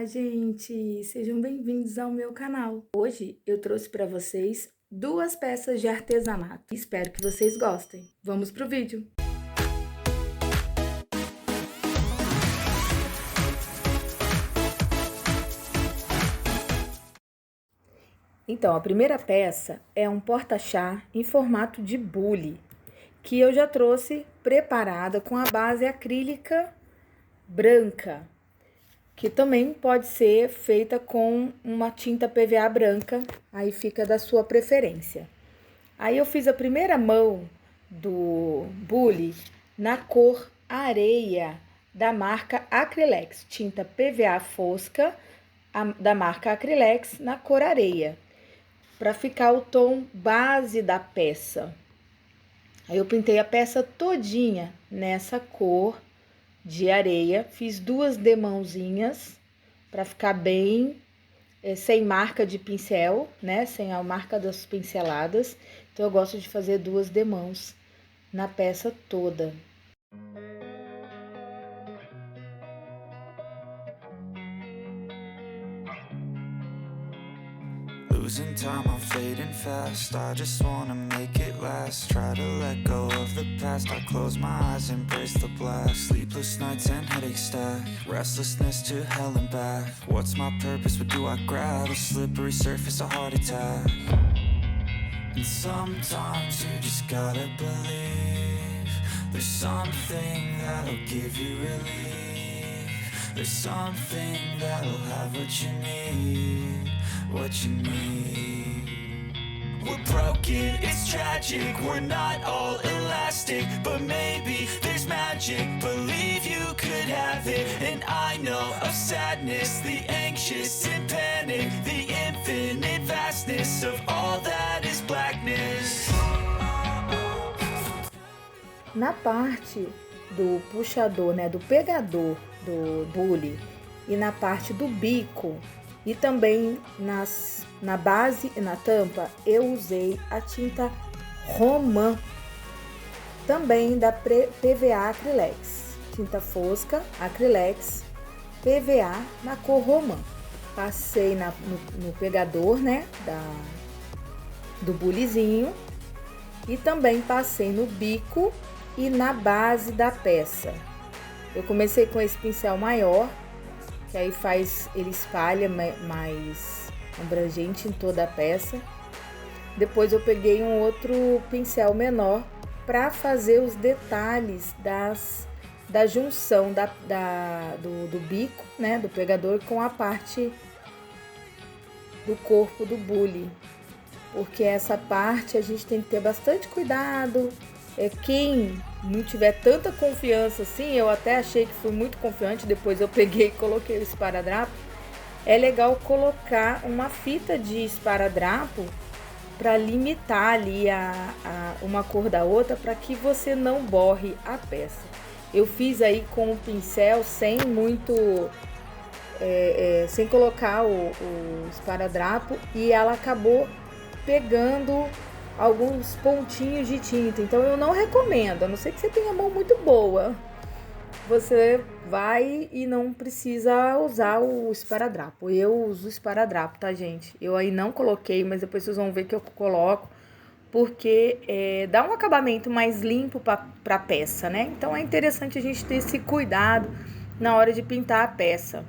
Olá, gente! Sejam bem-vindos ao meu canal. Hoje eu trouxe para vocês duas peças de artesanato. Espero que vocês gostem. Vamos pro vídeo! Então, a primeira peça é um porta-chá em formato de bule, que eu já trouxe preparada com a base acrílica branca, que também pode ser feita com uma tinta PVA branca, aí fica da sua preferência. Aí eu fiz a primeira mão do bule na cor areia da marca Acrylex, tinta PVA fosca da marca Acrylex na cor areia, para ficar o tom base da peça. Aí eu pintei a peça todinha nessa cor de areia, fiz duas demãozinhas para ficar bem sem marca de pincel, né? Sem a marca das pinceladas. Então eu gosto de fazer duas demãos na peça toda. Losing time, I'm fading fast. I just wanna make it last. Try to let go of the past. I close my eyes, embrace the blast. Sleepless nights and headaches stack. Restlessness to hell and back. What's my purpose? What do I grab? A slippery surface, a heart attack. And sometimes you just gotta believe there's something that'll give you relief. There's something that'll have what you need. What you need. We're broken, it's tragic. We're not all elastic, but maybe there's magic. Believe you could have it. And I know of sadness, the anxious and panic, the infinite vastness of all that is blackness. Na parte do puxador, né, do pegador do bule e na parte do bico, e também na base e na tampa, eu usei a tinta Romã, também da PVA Acrylex, tinta fosca, Acrylex, PVA na cor Romã. Passei no pegador, né, do bulizinho, e também passei no bico e na base da peça. Eu comecei com esse pincel maior, que aí ele espalha mais abrangente em toda a peça. Depois eu peguei um outro pincel menor para fazer os detalhes da junção do bico, né, do pegador com a parte do corpo do bule. Porque essa parte a gente tem que ter bastante cuidado. Quem não tiver tanta confiança assim, eu até achei que fui muito confiante, depois eu peguei e coloquei o esparadrapo. É legal colocar uma fita de esparadrapo para limitar ali uma cor da outra, para que você não borre a peça. Eu fiz aí com o pincel sem sem colocar o esparadrapo, e ela acabou pegando alguns pontinhos de tinta. Então eu não recomendo, a não ser que você tenha a mão muito boa. Você vai e não precisa usar o esparadrapo. Eu uso o esparadrapo, tá, gente? Eu aí não coloquei, mas depois vocês vão ver que eu coloco, porque dá um acabamento mais limpo pra peça, né? Então é interessante a gente ter esse cuidado na hora de pintar a peça.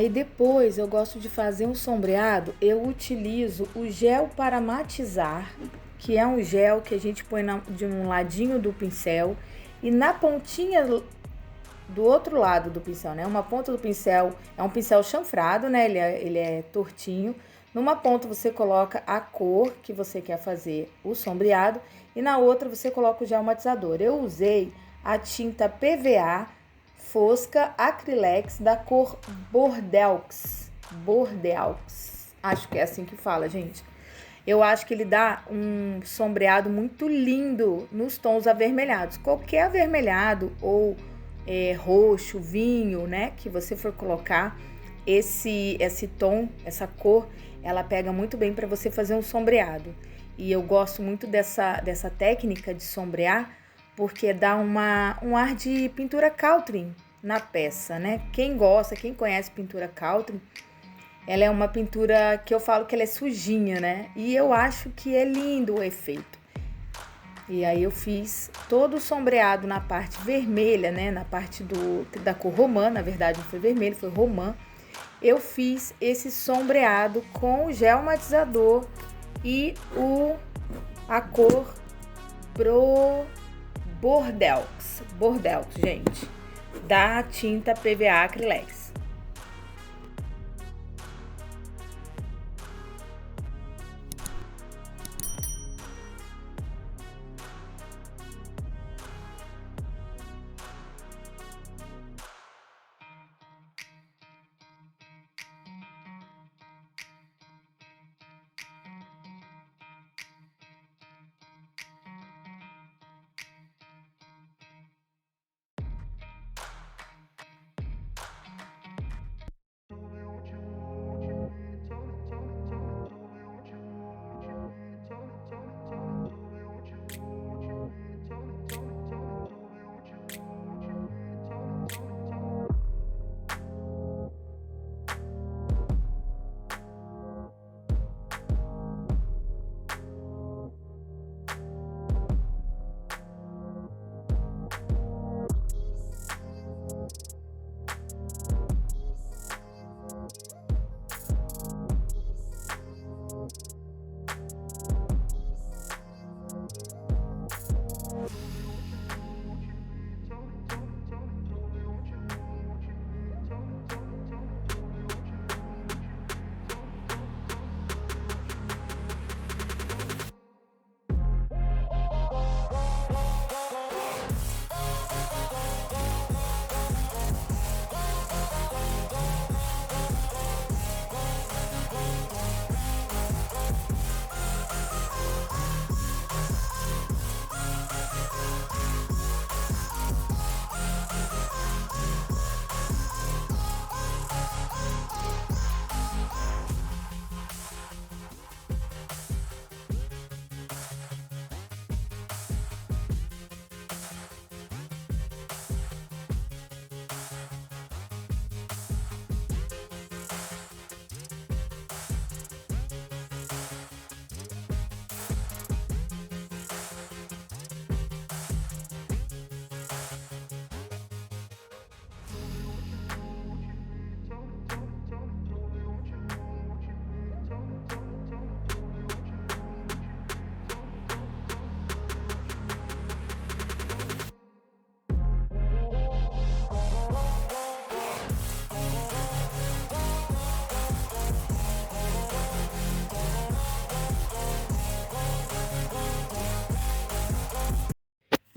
Aí depois eu gosto de fazer um sombreado, eu utilizo o gel para matizar, que é um gel que a gente põe de um ladinho do pincel e na pontinha do outro lado do pincel, né? Uma ponta do pincel é um pincel chanfrado, né? Ele é tortinho. Numa ponta você coloca a cor que você quer fazer o sombreado e na outra você coloca o gel matizador. Eu usei a tinta PVA fosca Acrylex da cor Bordeaux. Acho que é assim que fala, gente. Eu acho que ele dá um sombreado muito lindo nos tons avermelhados. Qualquer avermelhado ou roxo, vinho, né, que você for colocar, esse tom, essa cor, ela pega muito bem para você fazer um sombreado. E eu gosto muito dessa técnica de sombrear, porque dá um ar de pintura country na peça, né? Quem gosta, quem conhece pintura country, ela é uma pintura que eu falo que ela é sujinha, né? E eu acho que é lindo o efeito. E aí eu fiz todo o sombreado na parte vermelha, né? Na parte da cor romã, na verdade não foi vermelho, foi romã. Eu fiz esse sombreado com o gel matizador e a cor Bordeaux, gente, da tinta PVA Acrylex.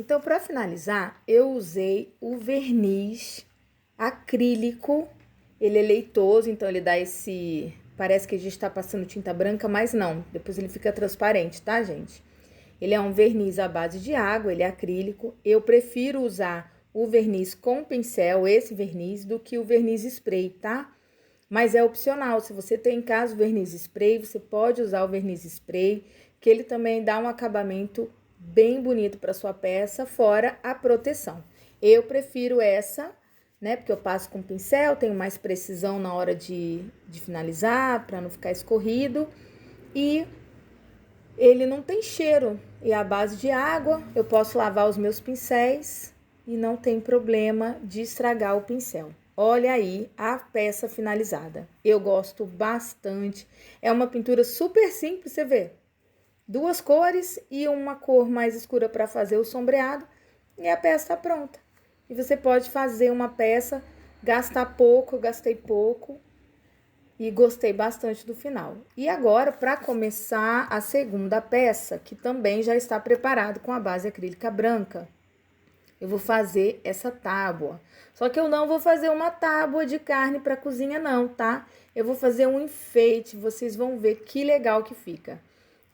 Então, para finalizar, eu usei o verniz acrílico. Ele é leitoso, então ele dá esse... Parece que a gente está passando tinta branca, mas não. Depois ele fica transparente, tá, gente? Ele é um verniz à base de água, ele é acrílico. Eu prefiro usar o verniz com pincel, esse verniz, do que o verniz spray, tá? Mas é opcional. Se você tem em casa o verniz spray, você pode usar o verniz spray, que ele também dá um acabamento bem bonito para sua peça, fora a proteção. Eu prefiro essa, né? Porque eu passo com pincel, tenho mais precisão na hora de finalizar, para não ficar escorrido. E ele não tem cheiro, e à base de água, eu posso lavar os meus pincéis e não tem problema de estragar o pincel. olha aí a peça finalizada. Eu gosto bastante. É uma pintura super simples, você vê. 2 cores e uma cor mais escura para fazer o sombreado. E a peça está pronta. E você pode fazer uma peça, gastar pouco, eu gastei pouco. E gostei bastante do final. E agora, para começar a segunda peça, que também já está preparado com a base acrílica branca, eu vou fazer essa tábua. Só que eu não vou fazer uma tábua de carne para cozinha não, tá? Eu vou fazer um enfeite, vocês vão ver que legal que fica.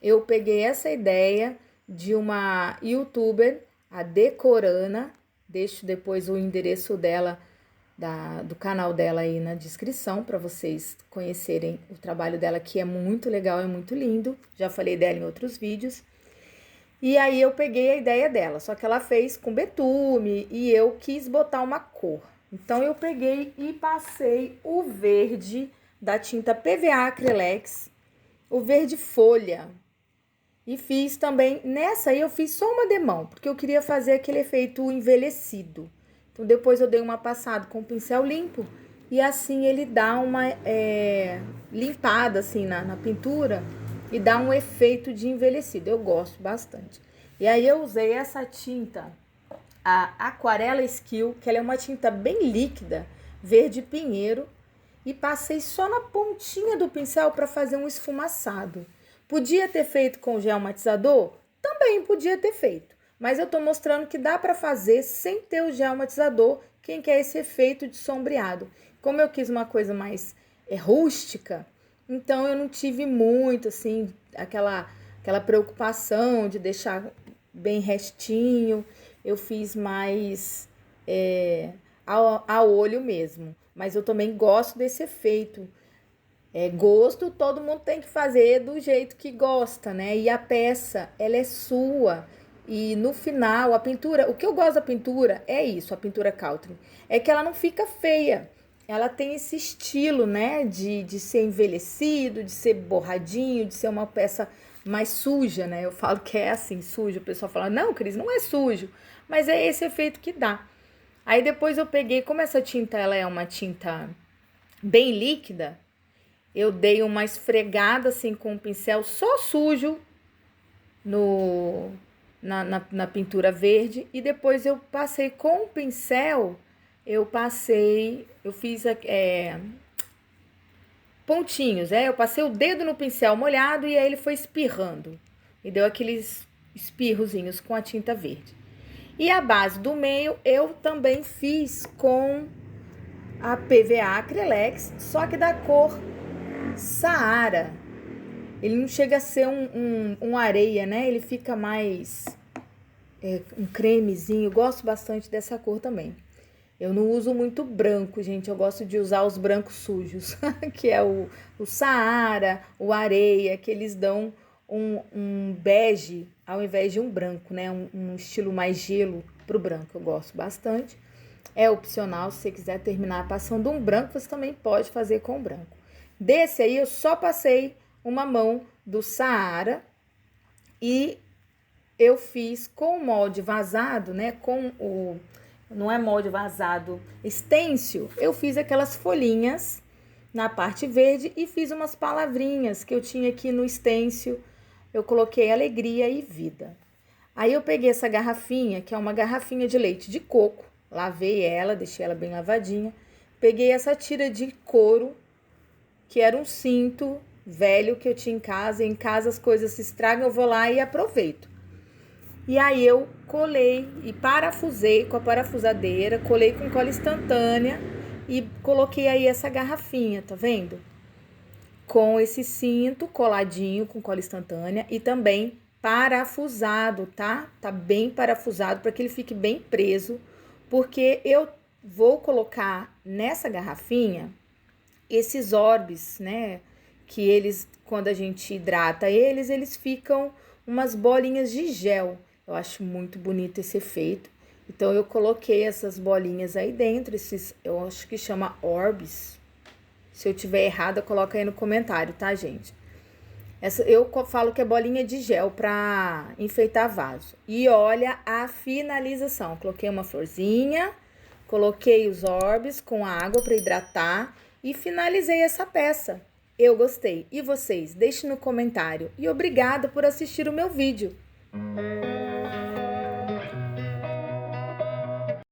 Eu peguei essa ideia de uma youtuber, a Decorana, deixo depois o endereço dela, do canal dela aí na descrição, para vocês conhecerem o trabalho dela, que é muito legal, é muito lindo. Já falei dela em outros vídeos. E aí eu peguei a ideia dela, só que ela fez com betume e eu quis botar uma cor. Então eu peguei e passei o verde da tinta PVA Acrylex, o verde folha. E fiz também, nessa aí eu fiz só uma demão, porque eu queria fazer aquele efeito envelhecido. Então depois eu dei uma passada com o pincel limpo e assim ele dá uma limpada assim na pintura e dá um efeito de envelhecido. Eu gosto bastante. E aí eu usei essa tinta, a Aquarela Skill, que ela é uma tinta bem líquida, verde pinheiro, e passei só na pontinha do pincel para fazer um esfumaçado. Podia ter feito com gel matizador? Também podia ter feito. Mas eu tô mostrando que dá para fazer sem ter o gel matizador, quem quer esse efeito de sombreado. Como eu quis uma coisa mais rústica, então eu não tive muito, assim, aquela preocupação de deixar bem restinho. Eu fiz mais a olho mesmo. Mas eu também gosto desse efeito. Gosto, todo mundo tem que fazer do jeito que gosta, né? E a peça, ela é sua. E no final, a pintura, o que eu gosto da pintura é isso, a pintura Caltrin, é que ela não fica feia. Ela tem esse estilo, né, de ser envelhecido, de ser borradinho, de ser uma peça mais suja, né? Eu falo que é assim, sujo. O pessoal fala, não, Cris, não é sujo. Mas é esse efeito que dá. Aí depois eu peguei, como essa tinta, ela é uma tinta bem líquida, eu dei uma esfregada assim com o pincel só sujo na pintura verde. E depois eu passei com o pincel, eu fiz pontinhos, eu passei o dedo no pincel molhado e aí ele foi espirrando. E deu aqueles espirrozinhos com a tinta verde. E a base do meio eu também fiz com a PVA Acrylex, só que da cor Saara. Ele não chega a ser um areia, né? Ele fica mais um cremezinho. Eu gosto bastante dessa cor também. Eu não uso muito branco, gente. Eu gosto de usar os brancos sujos, que é o Saara, o areia, que eles dão um bege ao invés de um branco, né? Um estilo mais gelo pro branco. Eu gosto bastante. É opcional, se você quiser terminar passando um branco, você também pode fazer com branco. Desse aí eu só passei uma mão do Saara e eu fiz com o molde vazado, né? Não é molde vazado, stencil. Eu fiz aquelas folhinhas na parte verde e fiz umas palavrinhas que eu tinha aqui no stencil. Eu coloquei alegria e vida. Aí eu peguei essa garrafinha, que é uma garrafinha de leite de coco, lavei ela, deixei ela bem lavadinha. Peguei essa tira de couro, que era um cinto velho que eu tinha em casa. Em casa as coisas se estragam, eu vou lá e aproveito. E aí eu colei e parafusei com a parafusadeira, colei com cola instantânea e coloquei aí essa garrafinha, tá vendo? Com esse cinto coladinho com cola instantânea e também parafusado, tá? Tá bem parafusado para que ele fique bem preso, porque eu vou colocar nessa garrafinha esses orbes, né? Que eles, quando a gente hidrata eles ficam umas bolinhas de gel. Eu acho muito bonito esse efeito. Então, eu coloquei essas bolinhas aí dentro, eu acho que chama orbes. Se eu tiver errado, coloca aí no comentário, tá, gente? Eu falo que é bolinha de gel para enfeitar vaso. E olha a finalização. Coloquei uma florzinha, Coloquei os orbes com a água para hidratar e finalizei essa peça. Eu gostei. E vocês? Deixe no comentário. E obrigada por assistir o meu vídeo.